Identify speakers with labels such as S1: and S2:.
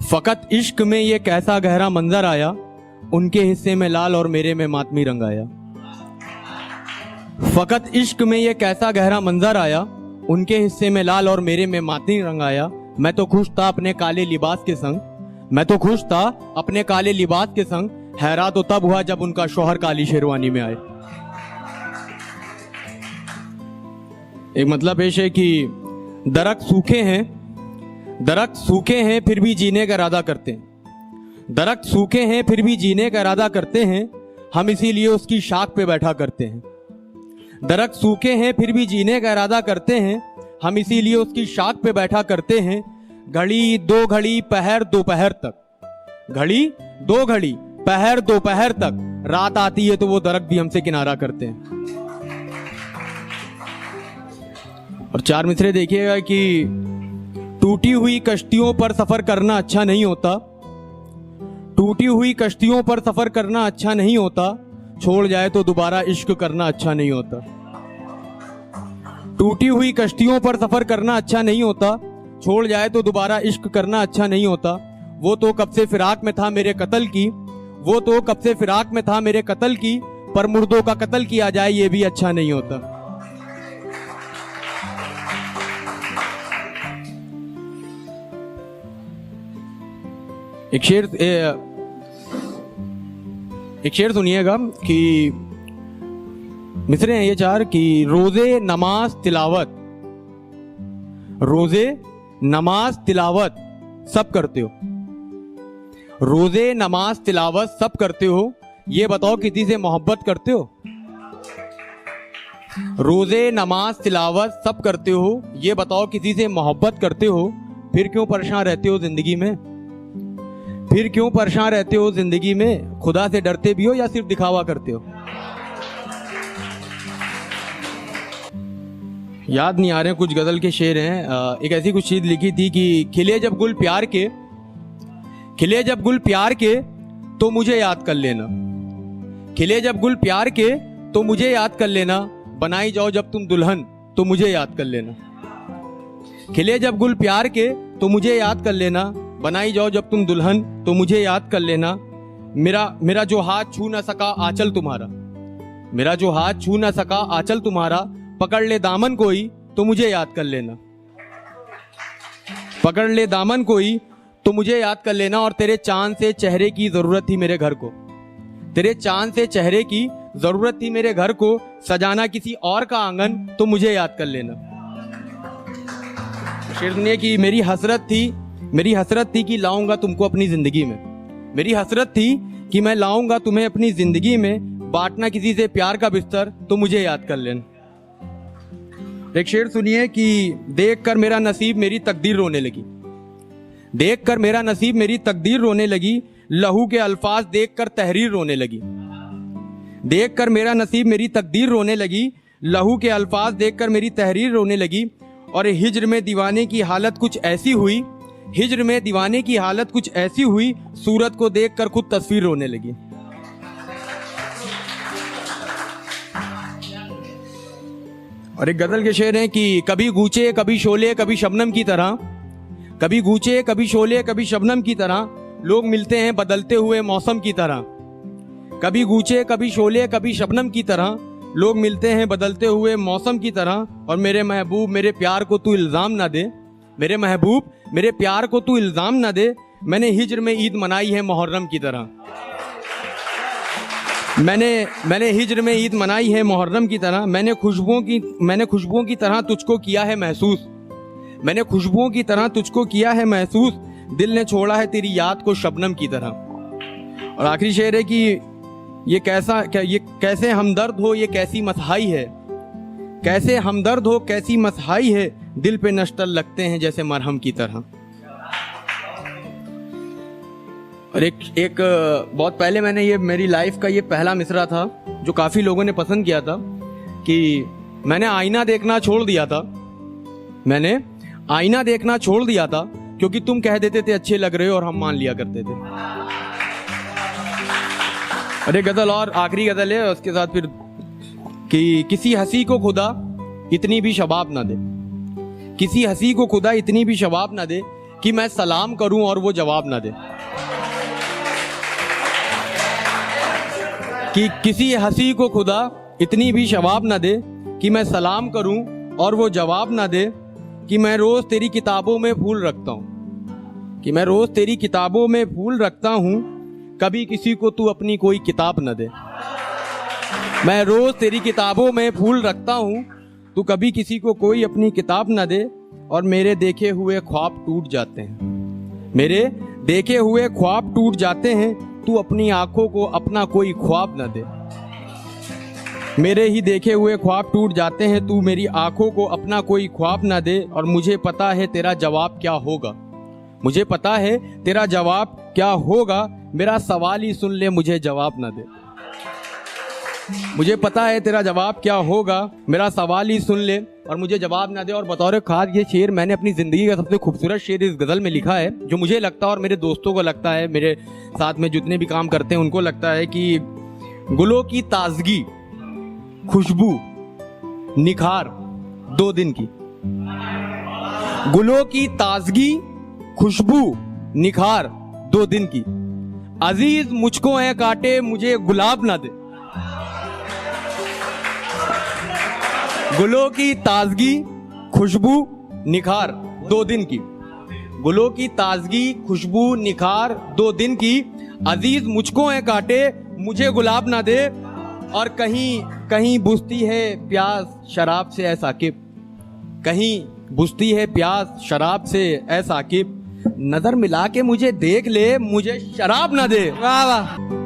S1: फकत इश्क में ये कैसा गहरा मंजर आया, उनके हिस्से में लाल और मेरे में मातमी रंग आया। फकत इश्क में ये कैसा गहरा मंजर आया, उनके हिस्से में लाल और मेरे में मातमी रंग आया। मैं तो खुश था अपने काले लिबास के संग, मैं तो खुश था अपने काले लिबास के संग, हैरान तो तब हुआ जब उनका शौहर काली शेरवानी में आए। एक मतलब पेश है कि दरख्त सूखे हैं, दरख्त सूखे हैं फिर भी जीने का इरादा करते हैं। दरख्त सूखे हैं फिर भी जीने का इरादा करते हैं, हम इसीलिए उसकी शाख पे बैठा करते हैं। दरख्त सूखे हैं फिर भी जीने का इरादा करते हैं, हम इसीलिए उसकी शाख पे बैठा करते हैं। घड़ी दो घड़ी पहर दोपहर तक, घड़ी दो घड़ी पहर दोपहर तक, रात आती है तो वो दरख्त भी हमसे किनारा करते हैं। और चार मिसरे देखिएगा कि टूटी हुई कश्तियों पर सफर करना अच्छा नहीं होता, टूटी हुई कश्तियों पर सफर करना अच्छा नहीं होता, छोड़ जाए तो दोबारा इश्क करना अच्छा नहीं होता। टूटी हुई कश्तियों पर सफर करना अच्छा नहीं होता, छोड़ जाए तो दोबारा इश्क करना अच्छा नहीं होता। वो तो कब से फिराक में था मेरे कत्ल की, वो तो कब से फिराक में था मेरे कत्ल की, पर मुर्दों का कत्ल किया जाए ये भी अच्छा नहीं होता। एक शेर सुनिएगा कि मिसरे हैं ये चार कि रोजे नमाज तिलावत, रोजे नमाज तिलावत सब करते हो, रोजे नमाज तिलावत सब करते हो, ये बताओ किसी से मोहब्बत करते हो? रोजे नमाज तिलावत सब करते हो, ये बताओ किसी से मोहब्बत करते हो? फिर क्यों परेशान रहते हो जिंदगी में, फिर क्यों परेशान रहते हो जिंदगी में? खुदा से डरते भी हो या सिर्फ दिखावा करते हो? याद नहीं आ रहे, कुछ गजल के शेर हैं। एक ऐसी कुछ चीज लिखी थी कि खिले जब गुल प्यार के, खिले जब गुल प्यार के तो मुझे याद कर लेना, खिले जब गुल प्यार के तो मुझे याद कर लेना, बनाई जाओ जब तुम दुल्हन तो मुझे याद कर लेना। खिले जब गुल प्यार के तो मुझे याद कर लेना, बनाई जाओ जब तुम दुल्हन तो मुझे याद कर लेना। मेरा जो हाथ छू ना सका आंचल तुम्हारा, मेरा जो हाथ छू ना सका आंचल तुम्हारा, पकड़ ले दामन कोई तो मुझे याद कर लेना, पकड़ ले दामन कोई तो मुझे याद कर लेना। और तेरे चांद से चेहरे की जरूरत थी मेरे घर को, तेरे चांद से चेहरे की जरूरत थी मेरे घर को, सजाना किसी और का आंगन तो मुझे याद कर लेना। शेर सुनिए कि मेरी हसरत थी कि लाऊंगा तुमको अपनी जिंदगी में, मेरी हसरत थी कि मैं लाऊंगा तुम्हें अपनी जिंदगी में, बांटना किसी से प्यार का बिस्तर तो मुझे याद कर लेना। एक शेर सुनिए कि देखकर मेरा नसीब मेरी तकदीर रोने लगी, देखकर मेरा नसीब मेरी तकदीर रोने लगी, लहू के अल्फाज देखकर तहरीर रोने लगी। देखकर मेरा नसीब मेरी तकदीर रोने लगी, लहू के अल्फाज देखकर मेरी तहरीर रोने लगी। और हिज्र में दीवाने की हालत कुछ ऐसी हुई, हिज्र में दीवाने की हालत कुछ ऐसी हुई, सूरत को देखकर खुद तस्वीर रोने लगी। और एक गजल के शेर हैं कि कभी गूचे कभी शोले कभी शबनम की तरह, कभी गूचे कभी शोले कभी शबनम की तरह, लोग मिलते हैं बदलते हुए मौसम की तरह। कभी गूचे कभी शोले कभी शबनम की तरह, लोग मिलते हैं बदलते हुए मौसम की तरह। और मेरे महबूब मेरे प्यार को तू इल्जाम ना दे, मेरे महबूब मेरे प्यार को तू इल्जाम ना दे, मैंने हिज्र में ईद मनाई है मुहर्रम की तरह, मैंने हिज्र में ईद मनाई है मुहर्रम की तरह। मैंने खुशबुओं की तरह तुझको किया है महसूस, मैंने खुशबुओं की तरह तुझको किया है महसूस, दिल ने छोड़ा है तेरी याद को शबनम की तरह। और आखिरी शेर है कि ये कैसे हमदर्द हो ये कैसी मसहाई है, कैसे हमदर्द हो कैसी मसहाई है, दिल पे नश्तर लगते हैं जैसे मरहम की तरह। और एक बहुत पहले मैंने ये मेरी लाइफ का ये पहला मिसरा था जो काफी लोगों ने पसंद किया था कि मैंने आईना देखना छोड़ दिया था, मैंने आईना देखना छोड़ दिया था, क्योंकि तुम कह देते थे अच्छे लग रहे हो और हम मान लिया करते थे। अरे गजल और आखिरी गजल है उसके साथ फिर कि किसी हंसी को खुदा इतनी भी शबाब ना दे, किसी हंसी को खुदा इतनी भी शबाब ना दे, कि मैं सलाम करूं और वो जवाब ना दे, कि किसी हंसी को खुदा इतनी भी शवाब ना दे कि मैं सलाम करूं और वो जवाब ना दे, कि मैं रोज तेरी किताबों में फूल रखता हूं, कि मैं रोज तेरी किताबों में फूल रखता हूं, कभी किसी को तू अपनी कोई किताब न दे। मैं रोज तेरी किताबों में फूल रखता हूं, तू कभी किसी को कोई अपनी किताब न दे, और मेरे देखे हुए ख्वाब टूट जाते हैं, मेरे देखे हुए ख्वाब टूट जाते हैं, तू अपनी आंखों को अपना कोई ख्वाब न दे। मेरे ही देखे हुए ख्वाब टूट जाते हैं, तू मेरी आंखों को अपना कोई ख्वाब न दे, और मुझे पता है तेरा जवाब क्या होगा, मुझे पता है तेरा जवाब क्या होगा, मेरा सवाल ही सुन ले मुझे जवाब न दे। मुझे पता है तेरा जवाब क्या होगा, मेरा सवाल ही सुन ले और मुझे जवाब ना दे। और बतौर खास ये शेर मैंने अपनी ज़िंदगी का सबसे खूबसूरत शेर इस गज़ल में लिखा है, जो मुझे लगता है और मेरे दोस्तों को लगता है, मेरे साथ में जितने भी काम करते हैं उनको लगता है कि गुलों की ताजगी, खुशबू, निखार 2 दिन की। गुलों की ताजगी, खुशबू, निखार 2 दिन की। अजीज मुझको है काटे, मुझे गुलाब ना दे। गुलों की ताजगी, खुशबू, निखार 2 दिन की। गुलों की ताजगी, खुशबू, निखार 2 दिन की। अजीज मुझको है काटे, मुझे गुलाब ना दे। और कहीं कहीं बुझती है प्यास शराब से ऐ साकिब, कहीं बुझती है प्यास शराब से ऐ साकिब, नजर मिला के मुझे देख ले, मुझे शराब ना दे। वाह वाह।